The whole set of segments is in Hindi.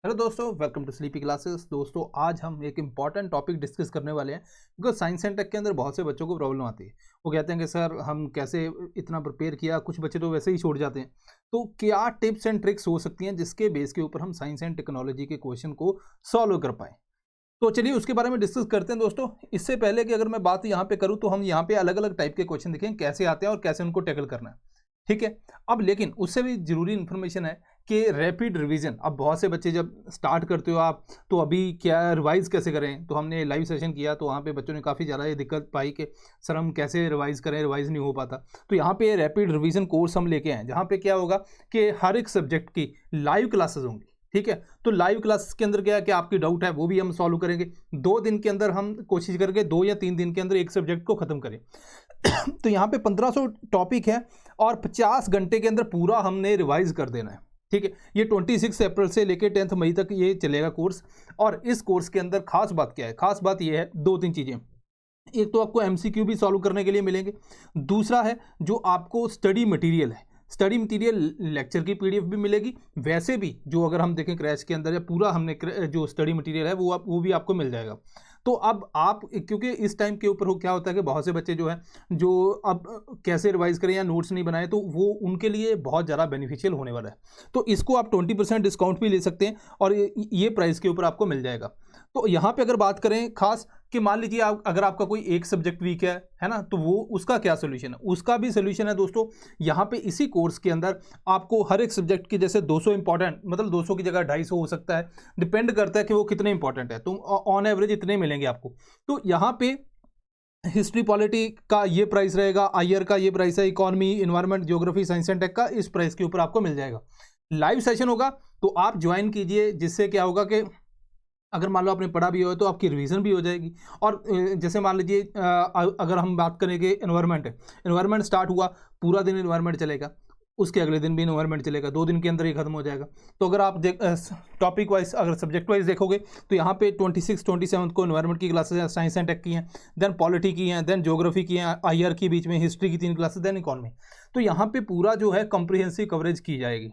हेलो दोस्तों, वेलकम टू स्लीपी क्लासेस। दोस्तों, आज हम एक इम्पॉर्टेंट टॉपिक डिस्कस करने वाले हैं बिकॉज साइंस एंड टेक के अंदर बहुत से बच्चों को प्रॉब्लम आती है। वो कहते हैं कि सर हम कैसे इतना प्रिपेयर किया, कुछ बच्चे तो वैसे ही छोड़ जाते हैं। तो क्या टिप्स एंड ट्रिक्स हो सकती हैं जिसके बेस के ऊपर हम साइंस एंड टेक्नोलॉजी के क्वेश्चन को सॉल्व कर पाएँ। तो चलिए उसके बारे में डिस्कस करते हैं दोस्तों। इससे पहले कि अगर मैं बात यहाँ पे करूँ तो हम यहाँ पे अलग अलग टाइप के क्वेश्चन देखें कैसे आते हैं और कैसे उनको टैकल करना है। ठीक है। अब लेकिन उससे भी जरूरी इन्फॉर्मेशन है कि रैपिड रिवीजन। अब बहुत से बच्चे जब स्टार्ट करते हो आप, तो अभी क्या रिवाइज कैसे करें। तो हमने लाइव सेशन किया तो वहाँ पे बच्चों ने काफ़ी ज़्यादा ये दिक्कत पाई कि सर हम कैसे रिवाइज करें, रिवाइज नहीं हो पाता। तो यहाँ पे रैपिड रिवीजन कोर्स हम लेके आए जहाँ पे क्या होगा कि हर एक सब्जेक्ट की लाइव क्लासेस होंगी। ठीक है। तो लाइव क्लासेस के अंदर क्या है कि आपकी डाउट है वो भी हम सॉल्व करेंगे। 2 दिन के अंदर हम कोशिश करेंगे 2 या 3 दिन के अंदर एक सब्जेक्ट को खत्म करें। तो यहाँ पे 1500 टॉपिक है और 50 घंटे के अंदर पूरा हमने रिवाइज कर देना है। ठीक है। ये 26 अप्रैल से लेकर 10 मई तक ये चलेगा कोर्स। और इस कोर्स के अंदर खास बात क्या है, खास बात ये है 2-3 चीज़ें। एक तो आपको एमसीक्यू भी सॉल्व करने के लिए मिलेंगे। दूसरा है जो आपको स्टडी मटेरियल है, स्टडी मटेरियल लेक्चर की पीडीएफ भी मिलेगी। वैसे भी जो अगर हम देखें क्रैश के अंदर या पूरा हमने जो स्टडी मटेरियल है वो भी आपको मिल जाएगा। तो अब आप क्योंकि इस टाइम के ऊपर क्या होता है कि बहुत से बच्चे जो है जो अब कैसे रिवाइज करें या नोट्स नहीं बनाए, तो वो उनके लिए बहुत ज़्यादा बेनिफिशियल होने वाला है। तो इसको आप 20% डिस्काउंट भी ले सकते हैं और ये प्राइस के ऊपर आपको मिल जाएगा। तो यहाँ पे अगर बात करें खास कि मान लीजिए अगर आपका कोई एक सब्जेक्ट वीक है ना, तो वो उसका क्या सोल्यूशन है। उसका भी सोल्यूशन है दोस्तों। यहाँ पे इसी कोर्स के अंदर आपको हर एक सब्जेक्ट की जैसे 200 इंपॉर्टेंट, मतलब 200 की जगह 250 हो सकता है, डिपेंड करता है कि वो कितने इंपॉर्टेंट है। तो ऑन एवरेज इतने मिलेंगे आपको। तो यहाँ पे हिस्ट्री पॉलिटी का ये प्राइस रहेगा, आईआर का ये प्राइस है, economy, environment, geography, science and tech का इस प्राइस के ऊपर आपको मिल जाएगा। लाइव सेशन होगा तो आप ज्वाइन कीजिए, जिससे क्या होगा कि अगर मान लो आपने पढ़ा भी हो तो आपकी रिवीजन भी हो जाएगी। और जैसे मान लीजिए अगर हम बात करेंगे इन्वायरमेंट स्टार्ट हुआ, पूरा दिन इन्वायरमेंट चलेगा, उसके अगले दिन भी इन्वायरमेंट चलेगा, 2 दिन के अंदर ही खत्म हो जाएगा। तो अगर आप टॉपिक वाइज अगर सब्जेक्ट वाइज देखोगे तो यहाँ पे 26-27 को इन्वायरमेंट की क्लासेस हैं, साइंस एंड टेक की हैं, देन पॉलिटी की हैं, देन ज्योग्राफी की हैं, आईआर की बीच में हिस्ट्री की 3 क्लासेस, देन इकोनॉमी। तो यहाँ पे पूरा जो है कॉम्प्रिहेंसिव कवरेज की जाएगी।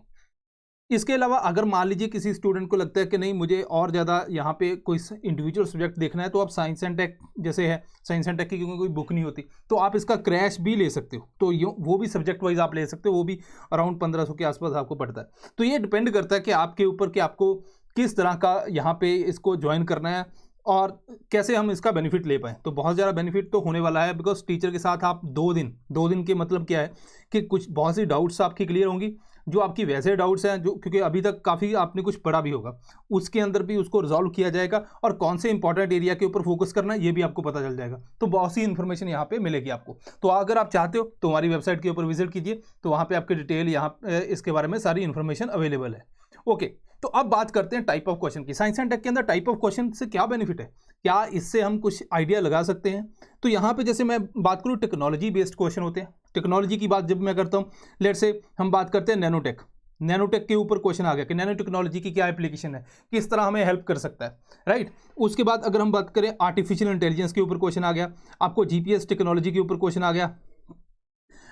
इसके अलावा अगर मान लीजिए किसी स्टूडेंट को लगता है कि नहीं मुझे और ज़्यादा यहाँ पे कोई इंडिविजुअल सब्जेक्ट देखना है, तो आप साइंस एंड टेक जैसे है, साइंस एंड टेक की क्योंकि कोई बुक नहीं होती तो आप इसका क्रैश भी ले सकते हो। तो वो भी सब्जेक्ट वाइज आप ले सकते हो, वो भी अराउंड 1500 के आसपास आपको पड़ता है। तो ये डिपेंड करता है कि आपके ऊपर कि आपको किस तरह का यहाँ पे इसको ज्वाइन करना है और कैसे हम इसका बेनिफिट ले पाएँ। तो बहुत ज़्यादा बेनिफिट तो होने वाला है बिकॉज टीचर के साथ आप 2 दिन के मतलब क्या है कि कुछ बहुत सी डाउट्स आपकी क्लियर होंगी, जो आपकी वैसे डाउट्स हैं जो क्योंकि अभी तक काफ़ी आपने कुछ पढ़ा भी होगा, उसके अंदर भी उसको रिजॉल्व किया जाएगा और कौन से इंपॉर्टेंट एरिया के ऊपर फोकस करना है ये भी आपको पता चल जाएगा। तो बहुत सी इन्फॉर्मेशन यहाँ पे मिलेगी आपको। तो अगर आप चाहते हो तो हमारी वेबसाइट के ऊपर विजिट कीजिए, तो वहाँ पे आपके डिटेल यहाँ इसके बारे में सारी इन्फॉर्मेशन अवेलेबल है। ओके। तो अब बात करते हैं टाइप ऑफ क्वेश्चन की। साइंस एंड टेक के अंदर टाइप ऑफ क्वेश्चन से क्या बेनिफिट है, क्या इससे हम कुछ आइडिया लगा सकते हैं। तो यहाँ पे जैसे मैं बात करूँ टेक्नोलॉजी बेस्ड क्वेश्चन होते हैं। टेक्नोलॉजी की बात जब मैं करता हूँ, लेट से हम बात करते हैं नैनोटेक के ऊपर क्वेश्चन आ गया कि नैनो टेक्नोलॉजी की क्या एप्लीकेशन है, किस तरह हमें हेल्प कर सकता है, राइट। उसके बाद अगर हम बात करें आर्टिफिशियल इंटेलिजेंस के ऊपर क्वेश्चन आ गया, आपको जीपीएस टेक्नोलॉजी के ऊपर क्वेश्चन आ गया,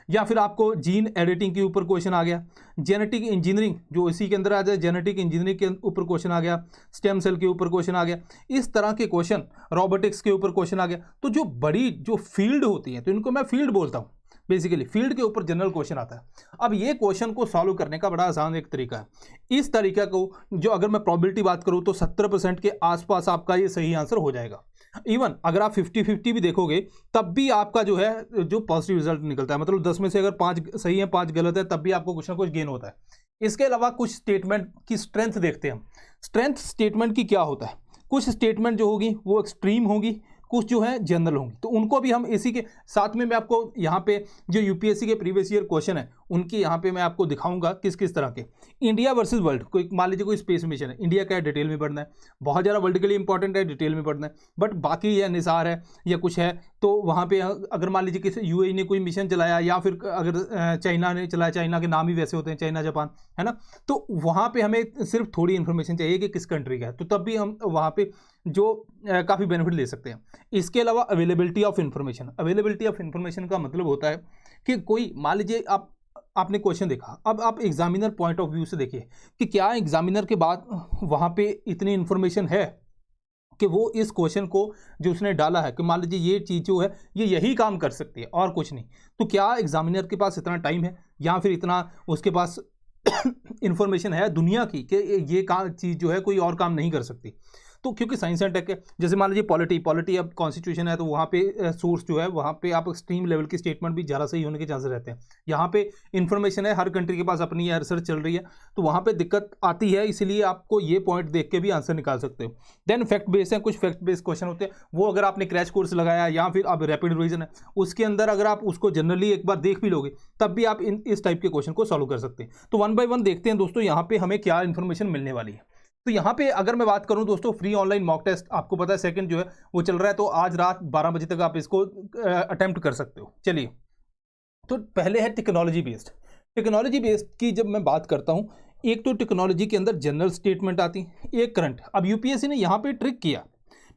या फिर आपको जीन एडिटिंग के ऊपर क्वेश्चन आ गया, जेनेटिक इंजीनियरिंग जो इसी के अंदर आ जाए, जेनेटिक इंजीनियरिंग के ऊपर क्वेश्चन आ गया, स्टेम सेल के ऊपर क्वेश्चन आ गया, इस तरह के क्वेश्चन, रोबोटिक्स के ऊपर क्वेश्चन आ गया। तो जो बड़ी जो फील्ड होती है तो इनको मैं फील्ड बोलता हूँ। बेसिकली फील्ड के ऊपर जनरल क्वेश्चन आता है। अब ये क्वेश्चन को सॉल्व करने का बड़ा आसान एक तरीका है। इस तरीका को जो अगर मैं प्रोबेबिलिटी बात करूँ तो 70% के आसपास आपका ये सही आंसर हो जाएगा। इवन अगर आप 50-50 भी देखोगे तब भी आपका जो है जो पॉजिटिव रिजल्ट निकलता है, मतलब 10 में से अगर 5 सही है 5 गलत है तब भी आपको कुछ ना कुछ गेन होता है। इसके अलावा कुछ स्टेटमेंट की स्ट्रेंथ देखते हैं हम। स्ट्रेंथ स्टेटमेंट की क्या होता है, कुछ स्टेटमेंट जो होगी वो एक्सट्रीम होगी, कुछ जो है जनरल होंगी। तो उनको भी हम इसी के साथ में मैं आपको यहाँ पे जो यूपीएससी के प्रीवियस ईयर क्वेश्चन है उनकी यहाँ पे मैं आपको दिखाऊंगा किस किस तरह के। इंडिया वर्सेस वर्ल्ड, कोई मान लीजिए कोई स्पेस मिशन है, इंडिया का है डिटेल में पढ़ना है, बहुत ज़्यादा वर्ल्ड के लिए इंपॉर्टेंट है डिटेल में पढ़ना है, बट बाकी या निसार है या कुछ है तो वहाँ पे अगर मान लीजिए किसी यूएई ने कोई मिशन चलाया या फिर अगर चाइना ने चलाया, चाइना के नाम ही वैसे होते हैं चाइना जापान, है ना, तो वहाँ पे हमें सिर्फ थोड़ी इन्फॉर्मेशन चाहिए कि किस कंट्री का है, तो तब भी हम वहाँ पे जो काफ़ी बेनिफिट ले सकते हैं। इसके अलावा अवेलेबिलिटी ऑफ इन्फॉर्मेशन का मतलब होता है कि कोई मान लीजिए आप आपने क्वेश्चन देखा, अब आप एग्जामिनर पॉइंट ऑफ व्यू से देखिए कि क्या एग्जामिनर के बाद वहाँ पे इतनी इन्फॉर्मेशन है कि वो इस क्वेश्चन को जो उसने डाला है कि मान लीजिए ये चीज़ जो है ये यही काम कर सकती है और कुछ नहीं, तो क्या एग्जामिनर के पास इतना टाइम है या फिर इतना उसके पास इंफॉर्मेशन है दुनिया की कि ये काम चीज़ जो है कोई और काम नहीं कर सकती। तो क्योंकि साइंस एंड टेक है, जैसे मान लीजिए पॉलिटी अब कॉन्स्टिट्यूशन है, तो वहाँ पे सोर्स जो है वहाँ पे आप एक्सट्रीम लेवल की स्टेटमेंट भी ज़्यादा सही होने के चांसेस रहते हैं। यहाँ पे इन्फॉर्मेशन है, हर कंट्री के पास अपनी रिसर्च चल रही है, तो वहाँ पे दिक्कत आती है, इसलिए आपको ये पॉइंट देख के भी आंसर निकाल सकते हो। देन फैक्ट बेस है, कुछ फैक्ट बेस्ड क्वेश्चन होते हैं, वो अगर आपने क्रैश कोर्स लगाया या फिर अब रैपिड रिवीजन है उसके अंदर अगर आप उसको जनरली एक बार देख भी लोगे तब भी आप इस टाइप के क्वेश्चन को सॉल्व कर सकते हैं। तो 1 बाय 1 देखते हैं दोस्तों यहाँ पे हमें क्या इन्फॉर्मेशन मिलने वाली है। तो यहाँ पे अगर मैं बात करूँ दोस्तों, फ्री ऑनलाइन मॉक टेस्ट आपको पता है सेकंड जो है वो चल रहा है, तो आज रात 12 बजे तक आप इसको अटेम्प्ट कर सकते हो। चलिए, तो पहले है टेक्नोलॉजी बेस्ड। टेक्नोलॉजी बेस्ड की जब मैं बात करता हूँ, एक तो टेक्नोलॉजी के अंदर जनरल स्टेटमेंट आती है, एक करंट। अब यूपीएससी ने यहाँ पे ट्रिक किया,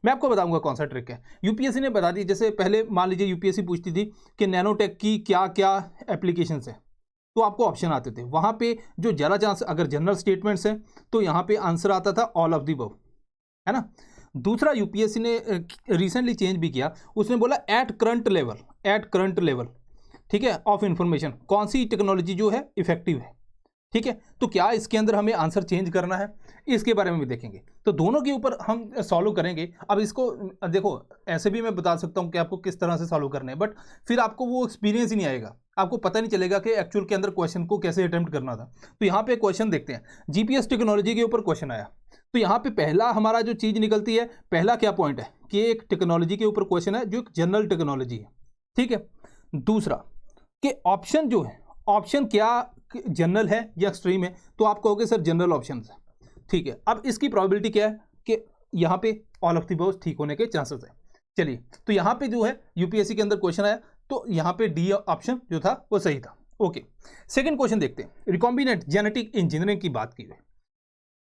मैं आपको बताऊंगा कौन सा ट्रिक है। यूपीएससी ने बता दी, जैसे पहले मान लीजिए यूपीएससी पूछती थी कि नैनोटेक की क्या क्या एप्लीकेशंस है, तो आपको ऑप्शन आते थे वहाँ पे जो ज़्यादा चांस, अगर जनरल स्टेटमेंट्स हैं तो यहाँ पे आंसर आता था ऑल ऑफ द अबव, है ना। दूसरा यूपीएससी ने रिसेंटली चेंज भी किया, उसने बोला एट करंट लेवल, ठीक है, ऑफ इंफॉर्मेशन, कौन सी टेक्नोलॉजी जो है इफेक्टिव है, ठीक है। तो क्या इसके अंदर हमें आंसर चेंज करना है, इसके बारे में भी देखेंगे। तो दोनों के ऊपर हम सॉल्व करेंगे। अब इसको देखो, ऐसे भी मैं बता सकता हूँ कि आपको किस तरह से सॉल्व करना है, बट फिर आपको वो एक्सपीरियंस ही नहीं आएगा, आपको पता नहीं चलेगा कि एक्चुअल के अंदर क्वेश्चन को कैसे अटेम्प्ट करना था। तो यहाँ पे क्वेश्चन देखते हैं, जीपीएस टेक्नोलॉजी के ऊपर क्वेश्चन आया। तो यहाँ पे पहला हमारा जो चीज़ निकलती है, पहला क्या पॉइंट है कि एक टेक्नोलॉजी के ऊपर क्वेश्चन है जो एक जनरल टेक्नोलॉजी है, ठीक है। दूसरा कि ऑप्शन जो है, ऑप्शन क्या जनरल है या एक्सट्रीम है, तो आप कहोगे सर जनरल ऑप्शन है, ठीक है। अब इसकी प्रोबेबिलिटी क्या है कि यहाँ पे ऑल ऑफ द अबव ठीक होने के चांसेस है। चलिए, तो यहाँ पे जो है यूपीएससी के अंदर क्वेश्चन आया, तो यहाँ पे डी ऑप्शन जो था वो सही था। ओके, सेकंड क्वेश्चन देखते हैं। रिकॉम्बिनेंट जेनेटिक इंजीनियरिंग की बात की है,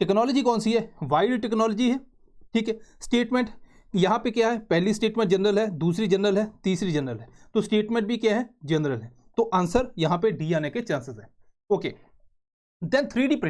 टेक्नोलॉजी कौन सी है, वाइड टेक्नोलॉजी है, ठीक है। स्टेटमेंट यहाँ पे क्या है, पहली स्टेटमेंट जनरल है, दूसरी जनरल है, तीसरी जनरल है, तो स्टेटमेंट भी क्या है, जनरल है, तो आंसर यहाँ पे डी आने के चांसेस है। ओके, देन 3D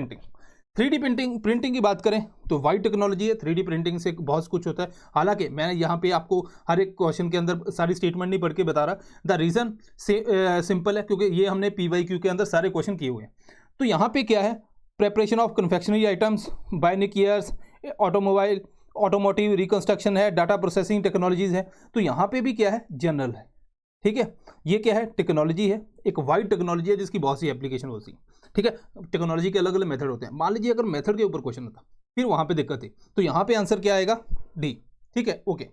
प्रिंटिंग की बात करें तो वाइड टेक्नोलॉजी है, 3D प्रिंटिंग से बहुत कुछ होता है। हालांकि मैं यहाँ पे आपको हर एक क्वेश्चन के अंदर सारी स्टेटमेंट नहीं पढ़ के बता रहा, द रीज़न सिंपल है क्योंकि ये हमने PYQ के अंदर सारे क्वेश्चन किए हुए हैं। तो यहाँ पे क्या है, preparation of confectionery items, bionic years, automotive reconstruction है, डाटा प्रोसेसिंग टेक्नोलॉजीज है, तो यहाँ पे भी क्या है, जनरल है, ठीक है। ये क्या है, टेक्नोलॉजी है, एक वाइड टेक्नोलॉजी है जिसकी बहुत सी एप्लीकेशन होती है, ठीक है। टेक्नोलॉजी के अलग अलग मेथड होते हैं। मान लीजिए अगर मेथड के ऊपर क्वेश्चन होता फिर वहाँ पे दिक्कत है, तो यहाँ पे आंसर क्या आएगा, डी, ठीक है। ओके,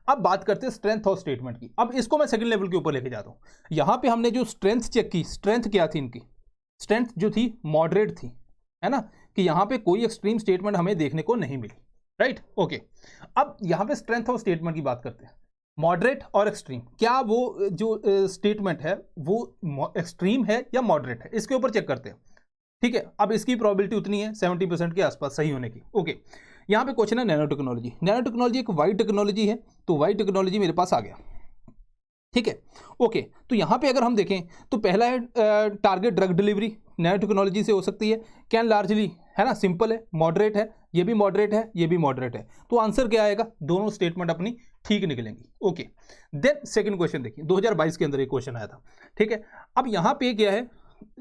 अब बात करते हैं स्ट्रेंथ ऑफ स्टेटमेंट की। अब इसको मैं सेकंड लेवल के ऊपर लेके जाता हूँ। यहाँ पे हमने जो स्ट्रेंथ चेक की, स्ट्रेंथ क्या थी इनकी, स्ट्रेंथ जो थी मॉडरेट थी, है ना, कि यहाँ पे कोई एक्सट्रीम स्टेटमेंट हमें देखने को नहीं मिली, राइट। ओके, अब यहाँ पे स्ट्रेंथ ऑफ स्टेटमेंट की बात करते हैं, मॉडरेट और एक्सट्रीम, क्या वो जो स्टेटमेंट है वो एक्सट्रीम है या मॉडरेट है, इसके ऊपर चेक करते हैं, ठीक है। अब इसकी प्रोबेबिलिटी उतनी है 70% के आसपास सही होने की। ओके, यहाँ पे क्वेश्चन है नैनो टेक्नोलॉजी। नैनो टेक्नोलॉजी एक वाइड टेक्नोलॉजी है, तो वाइड टेक्नोलॉजी मेरे पास आ गया, ठीक है। ओके, तो यहाँ पे अगर हम देखें तो पहला है target drug delivery, nano technology से हो सकती है। कैन लार्जली, है ना, सिंपल है, मॉडरेट है, ये भी मॉडरेट है, ये भी मॉडरेट है, तो आंसर क्या आएगा, दोनों स्टेटमेंट अपनी ठीक निकलेंगी। ओके, देन सेकंड क्वेश्चन देखिए, 2022 के अंदर एक क्वेश्चन आया था, ठीक है। अब यहाँ पे क्या है,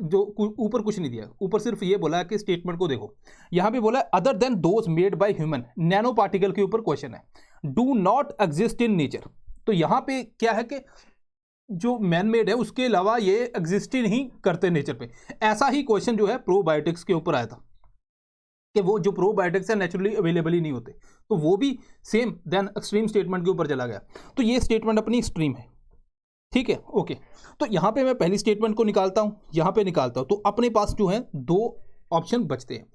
जो ऊपर कुछ नहीं दिया, ऊपर सिर्फ ये बोला कि स्टेटमेंट को देखो, यहाँ पे बोला other than those made by human, nano particle के ऊपर क्वेश्चन है, do not exist in nature. तो यहाँ पे क्या है कि जो मैन मेड है उसके अलावा ये एग्जिस्ट ही नहीं करते नेचर पे। ऐसा ही क्वेश्चन जो है प्रोबायोटिक्स के ऊपर आया था कि वो जो प्रोबायोटिक्स है नेचुरली अवेलेबल ही नहीं होते, तो वो भी सेम देन एक्सट्रीम स्टेटमेंट के ऊपर चला गया। तो ये स्टेटमेंट अपनी एक्सट्रीम है, ठीक है। ओके, तो यहाँ पे मैं पहली स्टेटमेंट को निकालता हूँ, यहाँ पे निकालता हूँ, तो अपने पास जो है दो ऑप्शन बचते हैं।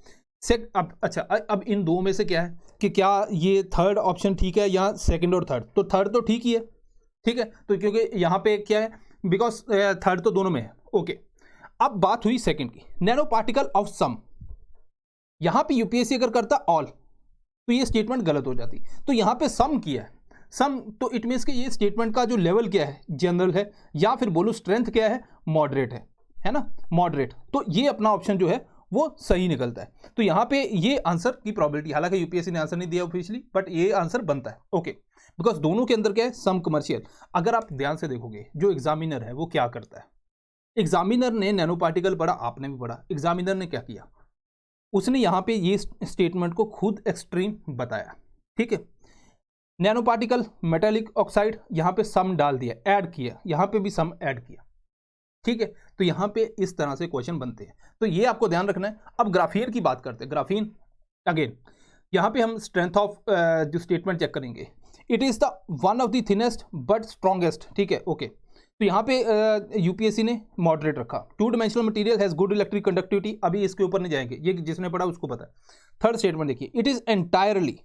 अब इन दो में से क्या है कि क्या ये थर्ड ऑप्शन ठीक है या सेकंड और थर्ड, तो थर्ड तो ठीक ही है, ठीक है। तो क्योंकि यहाँ पे क्या है, बिकॉज थर्ड तो दोनों में है। ओके, अब बात हुई सेकंड की, नैनो पार्टिकल ऑफ सम। यहाँ पे यूपीएससी अगर करता ऑल तो ये स्टेटमेंट गलत हो जाती, तो यहाँ पे सम किया है, सम, तो इट मीन्स कि ये स्टेटमेंट का जो लेवल क्या है, जनरल है, या फिर बोलो स्ट्रेंथ क्या है, मॉडरेट है ना, मॉडरेट, तो ये अपना ऑप्शन जो है वो सही निकलता है। तो यहाँ पे ये आंसर की प्रोबेबिलिटी, हालांकि यूपीएससी ने आंसर नहीं दिया ऑफिशियली, बट ये आंसर बनता है। ओके, बिकॉज दोनों के अंदर क्या है, सम कमर्शियल। अगर आप ध्यान से देखोगे जो एग्जामिनर है वो क्या करता है, एग्जामिनर ने नैनो पार्टिकल पढ़ा, आपने भी पढ़ा, एग्जामिनर ने क्या किया, उसने यहाँ पे ये स्टेटमेंट को खुद एक्सट्रीम बताया, ठीक है। नैनो पार्टिकल, मेटालिक ऑक्साइड, यहाँ पे सम डाल दिया, ऐड किया, यहाँ पे भी सम ऐड किया, ठीक है। तो यहाँ पे इस तरह से क्वेश्चन बनते हैं, तो ये आपको ध्यान रखना है। अब ग्राफीन की बात करते हैं, ग्राफीन अगेन यहाँ पे हम स्ट्रेंथ ऑफ जो स्टेटमेंट चेक करेंगे, it is the one of the thinnest but strongest, ठीक है, ओके। तो यहाँ पे यूपीएससी ने मॉडरेट रखा। Two dimensional material has good electric conductivity, अभी इसके ऊपर नहीं जाएंगे, ये जिसने पढ़ा उसको पता है। थर्ड स्टेटमेंट देखिए, it is entirely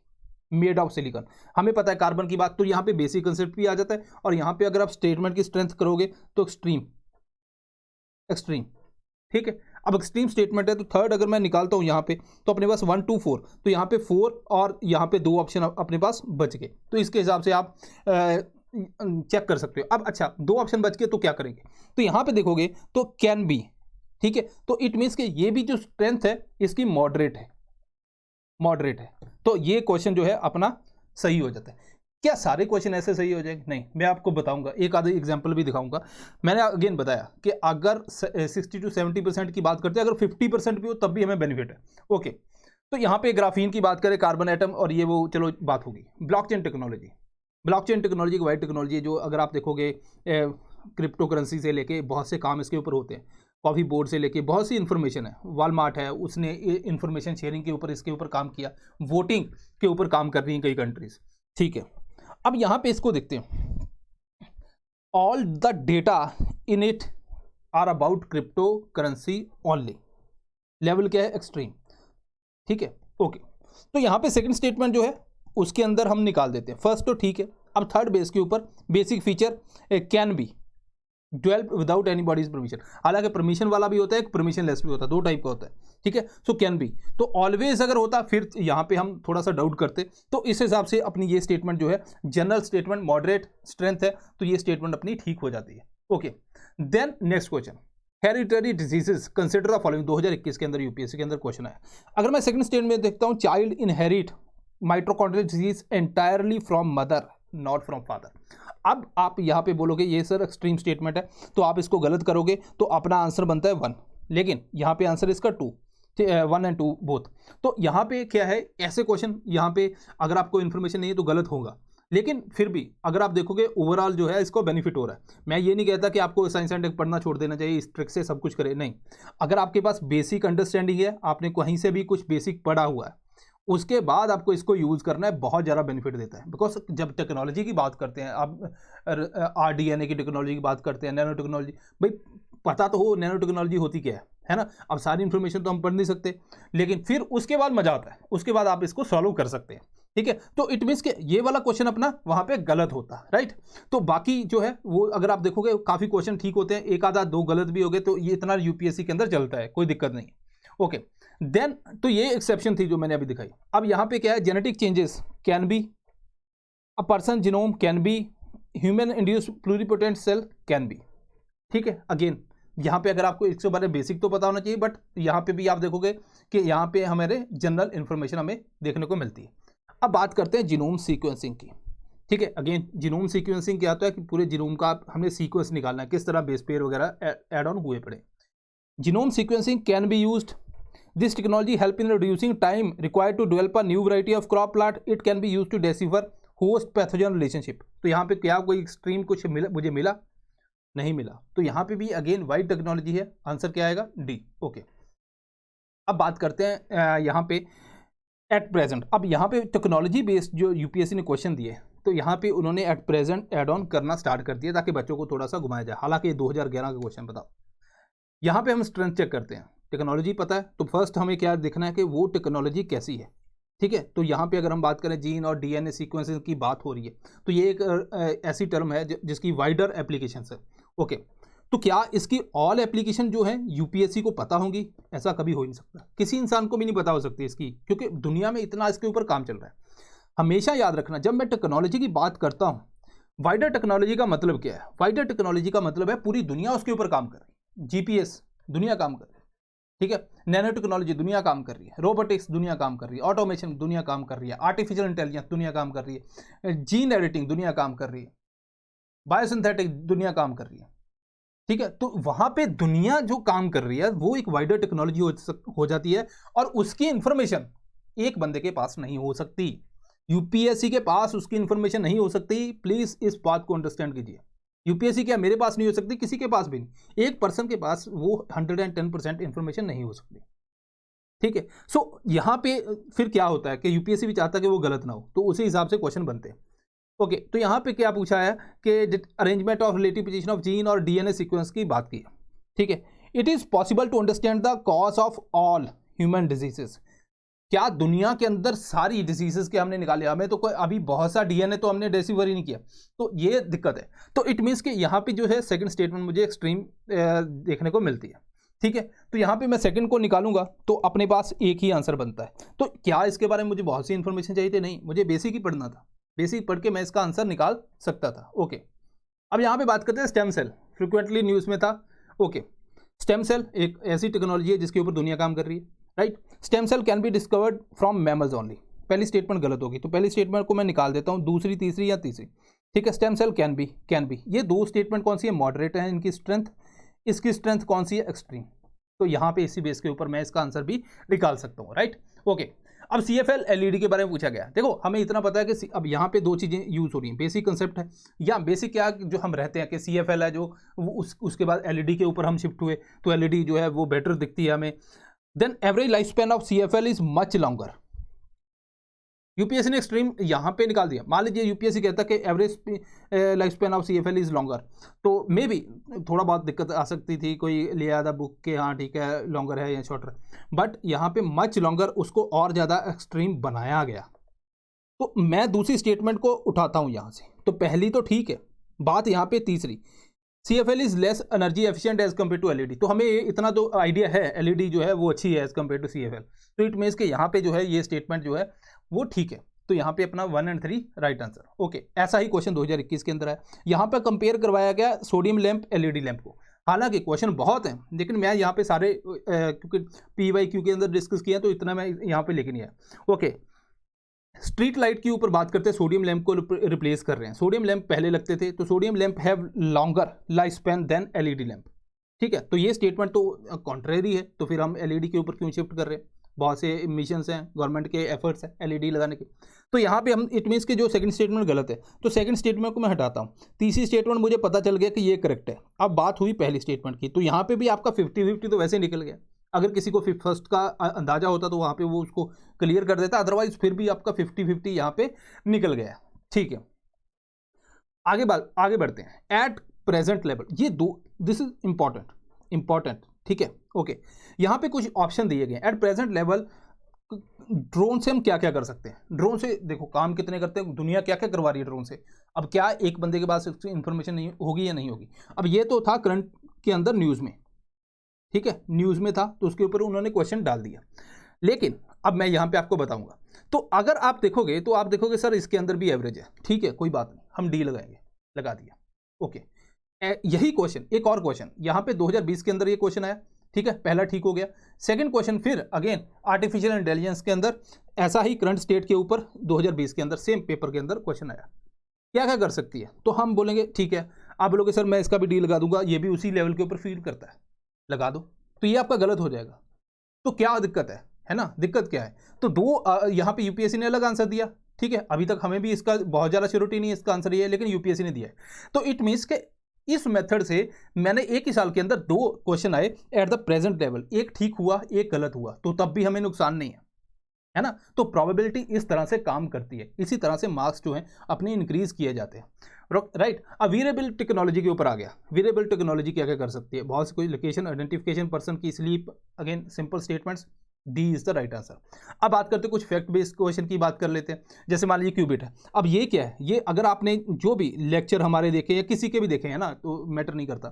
made of silicon, हमें पता है कार्बन की बात, तो यहाँ पे बेसिक कंसेप्ट भी आ जाता है। और यहाँ पे अगर आप स्टेटमेंट की स्ट्रेंथ करोगे तो एक्सट्रीम, ठीक है। अब एक्सट्रीम स्टेटमेंट है, तो थर्ड अगर मैं निकालता हूँ यहाँ पे, तो अपने पास 1 2 4, तो यहाँ पे 4 और यहाँ पे 2 ऑप्शन अपने पास बच गए, तो इसके हिसाब से आप चेक कर सकते हो। अब अच्छा, 2 ऑप्शन बच गए तो क्या करेंगे, तो यहाँ पे देखोगे तो कैन बी, ठीक है, तो इट मीन्स कि ये भी जो स्ट्रेंथ है इसकी मॉडरेट है, मॉडरेट है, तो ये क्वेश्चन जो है अपना सही हो जाता है। क्या सारे क्वेश्चन ऐसे सही हो जाएंगे? नहीं, मैं आपको बताऊंगा, एक आधे एग्जांपल भी दिखाऊंगा। मैंने अगेन बताया कि अगर 60 to 70% की बात करते हैं, अगर 50% भी हो तब भी हमें बेनिफिट है। ओके, तो यहाँ पे ग्राफीन की बात करें, कार्बन एटम और ये वो, चलो बात होगी। ब्लॉकचेन टेक्नोलॉजी, ब्लॉकचेन टेक्नोलॉजी एक वाइड टेक्नोलॉजी है, जो अगर आप देखोगे क्रिप्टो करेंसी से लेके बहुत से काम इसके ऊपर होते हैं, कॉफी बोर्ड से लेके बहुत सी इन्फॉर्मेशन है। वॉलमार्ट है, उसने इन्फॉर्मेशन शेयरिंग के ऊपर, इसके ऊपर काम किया। वोटिंग के ऊपर काम कर रही हैं कई कंट्रीज, ठीक है। अब यहां पे इसको देखते हैं, all the data in it are about crypto currency only, level क्या है, एक्सट्रीम, ठीक है, ओके। तो यहां पे सेकंड स्टेटमेंट जो है उसके अंदर हम निकाल देते हैं, फर्स्ट तो ठीक है। अब थर्ड बेस के ऊपर basic feature can be develop without anybody's permission, हालांकि परमिशन वाला भी होता है, एक परमिशन लेस भी होता है, 2 टाइप का होता है, ठीक है। सो कैन बी, तो ऑलवेज अगर होता फिर यहाँ पे हम थोड़ा सा डाउट करते, तो इस हिसाब से अपनी ये स्टेटमेंट जो है जनरल स्टेटमेंट, मॉडरेट स्ट्रेंथ है, तो ये स्टेटमेंट अपनी ठीक हो जाती है। Okay, then next question, hereditary diseases consider the following, 2021 के अंदर यूपीएससी के अंदर क्वेश्चन है। अगर मैं सेकंड स्टेटमेंट में देखता हूँ, child inherit mitochondrial disease entirely from mother not from father. अब आप यहाँ पे बोलोगे ये सर एक्सट्रीम स्टेटमेंट है, तो आप इसको गलत करोगे तो अपना आंसर बनता है 1, लेकिन यहाँ पे आंसर इसका 2, 1 और 2 बोथ। तो यहाँ पे क्या है, ऐसे क्वेश्चन यहाँ पे अगर आपको इन्फॉर्मेशन नहीं है तो गलत होगा, लेकिन फिर भी अगर आप देखोगे ओवरऑल जो है इसको बेनिफिट हो रहा है। मैं ये नहीं कहता कि आपको साइंस एंड टेक पढ़ना छोड़ देना चाहिए, इस ट्रिक से सब कुछ करे, नहीं। अगर आपके पास बेसिक अंडरस्टैंडिंग है, आपने कहीं से भी कुछ बेसिक पढ़ा हुआ है, उसके बाद आपको इसको यूज़ करना है, बहुत ज़्यादा बेनिफिट देता है। बिकॉज जब टेक्नोलॉजी की बात करते हैं, आप RDNA की टेक्नोलॉजी की बात करते हैं, नैनो टेक्नोलॉजी, भाई पता तो हो नैनो टेक्नोलॉजी होती क्या है ना। अब सारी इन्फॉर्मेशन तो हम पढ़ नहीं सकते, लेकिन फिर उसके बाद मजा आता है, उसके बाद आप इसको सॉल्व कर सकते हैं, ठीक है। तो इट मीन्स कि ये वाला क्वेश्चन अपना वहाँ पे गलत होता, राइट। तो बाकी जो है वो अगर आप देखोगे काफ़ी क्वेश्चन ठीक होते हैं, एक आधा 2 गलत भी हो गए, तो ये इतना यूपीएससी के अंदर चलता है, कोई दिक्कत नहीं। ओके, देन तो ये एक्सेप्शन थी जो मैंने अभी दिखाई। अब यहाँ पे क्या है, genetic changes can be a person genome, can be human induced pluripotent cell, can be, ठीक है। अगेन यहाँ पे अगर आपको इसके बारे में बेसिक तो पता होना चाहिए, बट यहाँ पे भी आप देखोगे कि यहाँ पे हमारे जनरल इंफॉर्मेशन हमें देखने को मिलती है। अब बात करते हैं जीनोम सीक्वेंसिंग की, ठीक है। अगेन जीनोम सीक्वेंसिंग क्या होता है कि पूरे जीनोम का हमने सीक्वेंस निकालना है, किस तरह बेस पेयर वगैरह एड ऑन हुए पड़े। Genome sequencing can be used, this technology help in reducing time required to develop a new variety of crop plant. It can be used to decipher host pathogen relationship. तो यहाँ पे क्या कोई एक्सट्रीम कुछ मुझे मिला नहीं मिला, तो यहाँ पे भी अगेन वाइड टेक्नोलॉजी है, आंसर क्या आएगा, डी। ओके, अब बात करते हैं यहाँ पे एट प्रेजेंट। अब यहाँ पे टेक्नोलॉजी बेस्ड जो यूपीएससी ने क्वेश्चन दिए, तो यहाँ पे उन्होंने एट प्रेजेंट एड ऑन करना स्टार्ट कर दिया ताकि बच्चों को थोड़ा सा घुमाया जाए। हालांकि 2011 का क्वेश्चन बताओ, यहाँ पे हम स्ट्रेंथ चेक करते हैं, टेक्नोलॉजी पता है, तो फर्स्ट हमें क्या देखना है कि वो टेक्नोलॉजी कैसी है, ठीक है। तो यहाँ पे अगर हम बात करें जीन और DNA सीक्वेंसेस की बात हो रही है, तो ये एक ऐसी टर्म है जिसकी वाइडर एप्लीकेशन है। ओके, तो क्या इसकी ऑल एप्लीकेशन जो है यूपीएससी को पता होंगी? ऐसा कभी हो ही नहीं सकता, किसी इंसान को भी नहीं पता हो सकती इसकी, क्योंकि दुनिया में इतना इसके ऊपर काम चल रहा है। हमेशा याद रखना, जब मैं टेक्नोलॉजी की बात करता हूँ, वाइडर टेक्नोलॉजी का मतलब क्या है? वाइडर टेक्नोलॉजी का मतलब है पूरी दुनिया उसके ऊपर काम कर रही है। GPS दुनिया काम कर रही है, ठीक है। नैनो टेक्नोलॉजी दुनिया काम कर रही है, रोबोटिक्स दुनिया काम कर रही है, ऑटोमेशन दुनिया काम कर रही है, आर्टिफिशियल इंटेलिजेंस दुनिया काम कर रही है, जीन एडिटिंग दुनिया काम कर रही है, बायोसिंथेटिक दुनिया काम कर रही है, ठीक है। तो वहां पे दुनिया जो काम कर रही है वो एक वाइडर टेक्नोलॉजी हो जाती है, और उसकी इंफॉर्मेशन एक बंदे के पास नहीं हो सकती, यूपीएससी के पास उसकी इंफॉर्मेशन नहीं हो सकती। प्लीज इस बात को अंडरस्टैंड कीजिए। यूपीएससी क्या मेरे पास नहीं हो सकती, किसी के पास भी नहीं, एक पर्सन के पास वो 110% इंफॉर्मेशन नहीं हो सकती, ठीक है। सो यहां पे फिर क्या होता है कि यूपीएससी भी चाहता है कि वो गलत ना हो, तो उसी हिसाब से क्वेश्चन बनते हैं। ओके, तो यहाँ पे क्या पूछा है कि arrangement of relative position of gene और डीएनए सीक्वेंस की बात की है, ठीक है। It is possible to understand the cause of all human diseases. क्या दुनिया के अंदर सारी डिजीजेस के हमने निकाले, हमें तो कोई अभी बहुत सा डीएनए तो हमने डिस्कवर ही नहीं किया, तो ये दिक्कत है। तो इट मीन्स कि यहाँ पे जो है सेकंड स्टेटमेंट मुझे एक्सट्रीम देखने को मिलती है, ठीक है। तो यहाँ पे मैं सेकंड को निकालूंगा तो अपने पास एक ही आंसर बनता है। तो क्या इसके बारे में मुझे बहुत सी इंफॉर्मेशन चाहिए थी? नहीं, मुझे बेसिक ही पढ़ना था, बेसिक पढ़ के मैं इसका आंसर निकाल सकता था। ओके, अब यहाँ पे बात करते हैं स्टेम सेल, फ्रिक्वेंटली न्यूज़ में था। ओके, स्टेम सेल एक ऐसी टेक्नोलॉजी है जिसके ऊपर दुनिया काम कर रही है, right. Stem cell can be discovered from mammals only. पहली स्टेटमेंट गलत होगी, तो पहली स्टेटमेंट को मैं निकाल देता हूँ, दूसरी, तीसरी या तीसरी, ठीक है। स्टेम सेल कैन बी, ये दो स्टेटमेंट कौन सी है? मॉडरेट है इनकी स्ट्रेंथ, इसकी स्ट्रेंथ कौन सी है? एक्सट्रीम। तो यहाँ पे इसी बेस के ऊपर मैं इसका आंसर भी निकाल सकता हूँ, राइट। ओके, अब CFL LED के बारे में पूछा गया। देखो हमें इतना पता है कि अब यहाँ पे दो चीज़ें यूज़ हो रही हैं, बेसिक कंसेप्ट है, या बेसिक क्या जो हम रहते हैं कि CFL है जो उसके बाद LED के ऊपर हम शिफ्ट हुए, तो LED जो है वो बेटर दिखती है हमें। Then average life span of CFL is much longer. UPSC ने एक्सट्रीम यहाँ पे निकाल दिया। मान लीजिए यूपीएससी कहता है कि average life span of CFL is longer, तो मे बी थोड़ा बहुत दिक्कत आ सकती थी, कोई ले आता बुक के हाँ ठीक है लॉन्गर है या शॉर्टर, बट यहाँ पे मच लॉन्गर उसको और ज़्यादा एक्सट्रीम बनाया गया। तो मैं दूसरी स्टेटमेंट को उठाता हूँ यहाँ से, तो पहली तो ठीक है बात, यहाँ पे तीसरी CFL is less energy efficient as compare to LED। तो हमें इतना तो आइडिया है LED जो है वो अच्छी है एज कम्पेयर टू CFL, तो इट मीन्स कि यहाँ पे जो है ये स्टेटमेंट जो है वो ठीक है। तो यहाँ पे अपना 1 और 3 राइट आंसर। ओके, ऐसा ही क्वेश्चन 2021 के अंदर है। यहाँ पे कंपेयर करवाया गया सोडियम लैंप LED लैंप को। हालांकि क्वेश्चन बहुत हैं, लेकिन मैं यहाँ पे सारे क्योंकि PYQ के अंदर डिस्कस किया तो इतना मैं यहाँ पे लेके नहीं आया। ओके, स्ट्रीट लाइट के ऊपर बात करते हैं, सोडियम लैंप को रिप्लेस कर रहे हैं। सोडियम लैंप पहले लगते थे, तो sodium lamp have longer life span than LED lamp, ठीक है। तो ये स्टेटमेंट तो कॉन्ट्रेरी है, तो फिर हम LED के ऊपर क्यों शिफ्ट कर रहे हैं? बहुत से मिशंस हैं, गवर्नमेंट के एफर्ट्स हैं LED लगाने के। तो यहाँ पे हम इट मीन्स कि जो सेकंड स्टेटमेंट गलत है, तो सेकंड स्टेटमेंट को मैं हटाता हूँ। तीसरी स्टेटमेंट मुझे पता चल गया कि ये करेक्ट है। अब बात हुई पहली स्टेटमेंट की, तो यहाँ पे भी आपका 50-50 तो वैसे निकल गया। अगर किसी को फर्स्ट का अंदाजा होता तो वहाँ पे वो उसको क्लियर कर देता, अदरवाइज फिर भी आपका 50-50 यहाँ पे निकल गया, ठीक है। आगे बढ़ते हैं। एट प्रेजेंट लेवल, ये दो, दिस इज इंपॉर्टेंट, ठीक है। ओके, यहाँ पे कुछ ऑप्शन दिए गए। एट प्रेजेंट लेवल ड्रोन से हम क्या क्या कर सकते हैं? ड्रोन से देखो काम कितने करते हैं, दुनिया क्या क्या करवा रही है ड्रोन से। अब क्या एक बंदे के पास इंफॉर्मेशन नहीं होगी या नहीं होगी? अब ये तो था करंट के अंदर न्यूज़ में, ठीक है, न्यूज़ में था तो उसके ऊपर उन्होंने क्वेश्चन डाल दिया। लेकिन अब मैं यहाँ पे आपको बताऊंगा, तो अगर आप देखोगे तो आप देखोगे सर इसके अंदर भी एवरेज है, ठीक है, कोई बात नहीं, हम डी लगाएंगे, लगा दिया। ओके, यही क्वेश्चन, एक और क्वेश्चन यहाँ पे 2020 के अंदर ये क्वेश्चन आया, ठीक है, पहला ठीक हो गया। सेकंड क्वेश्चन फिर अगेन आर्टिफिशियल इंटेलिजेंस के अंदर ऐसा ही करंट स्टेट के ऊपर 2020 के अंदर सेम पेपर के अंदर क्वेश्चन आया, क्या क्या कर सकती है? तो हम बोलेंगे ठीक है, आप बोलोगे सर मैं इसका भी डी लगा दूंगा, ये भी उसी लेवल के ऊपर फील करता है, लगा दो। तो ये आपका गलत हो जाएगा। तो क्या दिक्कत है ना? दिक्कत क्या है? तो दो यहाँ पे यूपीएससी ने अलग आंसर दिया, ठीक है, अभी तक हमें भी इसका बहुत ज़्यादा श्योरिटी नहीं है इसका आंसर ये है, लेकिन यूपीएससी ने दिया है। तो इट मीन्स के इस मेथड से मैंने एक ही साल के अंदर दो क्वेश्चन आए एट द प्रेजेंट लेवल, एक ठीक हुआ एक गलत हुआ, तो तब भी हमें नुकसान नहीं है ना। तो प्रोबेबिलिटी इस तरह से काम करती है, इसी तरह से मार्क्स जो हैं अपने इंक्रीज किए जाते हैं, राइट। अब वेरिएबल टेक्नोलॉजी के ऊपर आ गया। वेरिएबल टेक्नोलॉजी क्या क्या कर सकती है? बहुत सी कोई लोकेशन आइडेंटिफिकेशन, पर्सन की sleep, again simple statements, D is the right answer. अब बात करते हैं कुछ फैक्ट बेस्ड क्वेश्चन की बात कर लेते हैं। जैसे मान लीजिए क्यूबिट है। अब ये क्या है? ये अगर आपने जो भी लेक्चर हमारे देखे या किसी के भी देखे हैं ना, तो मैटर नहीं करता,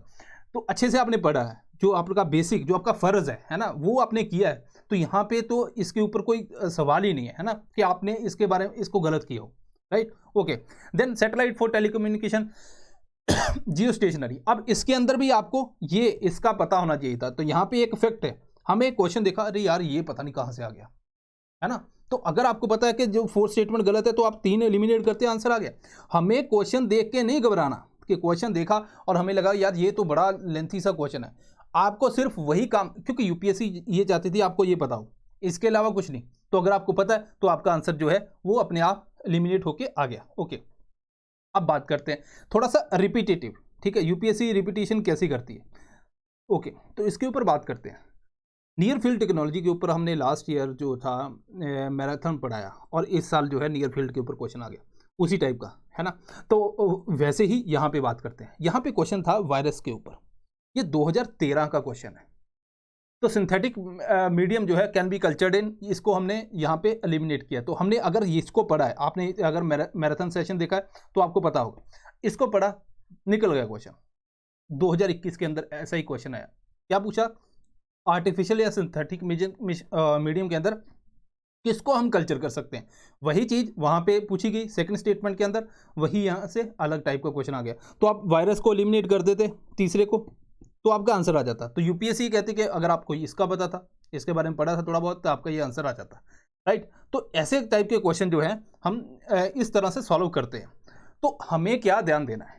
तो अच्छे से आपने पढ़ा है, जो आपका बेसिक जो आपका फ़र्ज़ है ना, वो आपने किया है, तो यहाँ पे तो इसके ऊपर कोई सवाल ही नहीं है ना कि आपने इसके बारे में इसको गलत किया हो, right. Okay, then satellite for telecommunication, geo stationary. अब इसके अंदर भी आपको ये इसका पता होना चाहिए था। तो यहाँ पे एक फैक्ट है, हमें एक क्वेश्चन देखा, अरे यार ये पता नहीं कहाँ से आ गया, है ना। तो अगर आपको पता है कि जो 4 स्टेटमेंट गलत है तो आप 3 एलिमिनेट करते हैं, आंसर आ गया। हमें क्वेश्चन देख के नहीं घबराना कि क्वेश्चन देखा और हमें लगा यार ये तो बड़ा लेंथी सा क्वेश्चन है। आपको सिर्फ वही काम, क्योंकि यूपीएससी ये चाहती थी आपको ये पता हो, इसके अलावा कुछ नहीं। तो अगर आपको पता है तो आपका आंसर जो है वो अपने आप एलिमिनेट होके आ गया। ओके, अब बात करते हैं थोड़ा सा रिपीटेटिव, ठीक है, यूपीएससी रिपीटेशन कैसी करती है। ओके, तो इसके ऊपर बात करते हैं। नियर फील्ड टेक्नोलॉजी के ऊपर हमने लास्ट ईयर जो था मैराथन पढ़ाया, और इस साल जो है नियर फील्ड के ऊपर क्वेश्चन आ गया उसी टाइप का, है ना। तो वैसे ही यहाँ पे बात करते हैं। यहाँ पे क्वेश्चन था वायरस के ऊपर, ये 2013 का क्वेश्चन है। तो सिंथेटिक मीडियम जो है कैन बी कल्चर्ड इन, इसको हमने यहाँ पे एलिमिनेट किया। तो हमने अगर इसको पढ़ा है, आपने अगर मैराथन सेशन देखा है तो आपको पता होगा, इसको पढ़ा, निकल गया क्वेश्चन। 2021 के अंदर ऐसा ही क्वेश्चन आया, क्या पूछा, आर्टिफिशियल या सिंथेटिक मीडियम के अंदर किसको हम कल्चर कर सकते हैं। वही चीज़ वहाँ पे पूछी गई सेकंड स्टेटमेंट के अंदर, वही यहाँ से अलग टाइप का क्वेश्चन आ गया। तो आप वायरस को एलिमिनेट कर देते तीसरे को, तो आपका आंसर आ जाता। तो यूपीएससी कहती कि अगर आपको इसका पता था, इसके बारे में पढ़ा था थोड़ा बहुत, तो आपका ये आंसर आ जाता, राइट। तो ऐसे टाइप के क्वेश्चन जो है हम इस तरह से सॉल्व करते हैं। तो हमें क्या ध्यान देना है,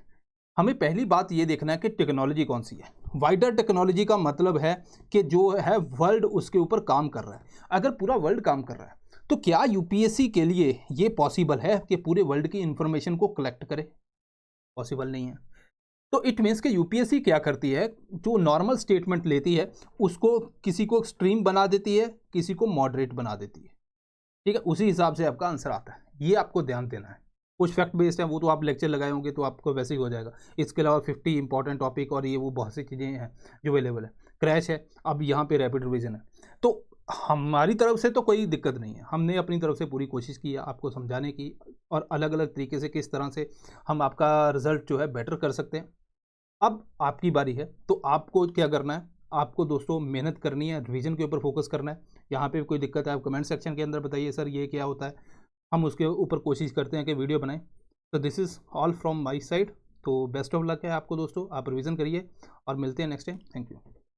हमें पहली बात ये देखना है कि टेक्नोलॉजी कौन सी है। वाइडर टेक्नोलॉजी का मतलब है कि जो है वर्ल्ड उसके ऊपर काम कर रहा है। अगर पूरा वर्ल्ड काम कर रहा है तो क्या यूपीएससी के लिए ये पॉसिबल है कि पूरे वर्ल्ड की इंफॉर्मेशन को कलेक्ट करे? पॉसिबल नहीं है। तो इट मीन्स कि यूपीएससी क्या करती है, जो नॉर्मल स्टेटमेंट लेती है उसको किसी को एक्सट्रीम बना देती है, किसी को मॉडरेट बना देती है, ठीक है, उसी हिसाब से आपका आंसर आता है। ये आपको ध्यान देना है। कुछ फैक्ट बेस्ड है वो तो आप लेक्चर लगाए होंगे तो आपको वैसे ही हो जाएगा। इसके अलावा 50 इंपॉर्टेंट टॉपिक और ये वो बहुत सी चीज़ें हैं जो अवेलेबल है। क्रैश है, अब यहाँ पे रैपिड रिवीजन है। तो हमारी तरफ से तो कोई दिक्कत नहीं है, हमने अपनी तरफ से पूरी कोशिश की है आपको समझाने की, और अलग अलग तरीके से किस तरह से हम आपका रिजल्ट जो है बेटर कर सकते हैं। अब आपकी बारी है, तो आपको क्या करना है, आपको दोस्तों मेहनत करनी है, रिवीजन के ऊपर फोकस करना है। यहाँ पे कोई दिक्कत है आप कमेंट सेक्शन के अंदर बताइए, सर ये क्या होता है, हम उसके ऊपर कोशिश करते हैं कि वीडियो बनाएं। तो this is all from my side. तो बेस्ट ऑफ लक है आपको दोस्तों, आप रिवीजन करिए और मिलते हैं नेक्स्ट टाइम। Thank you.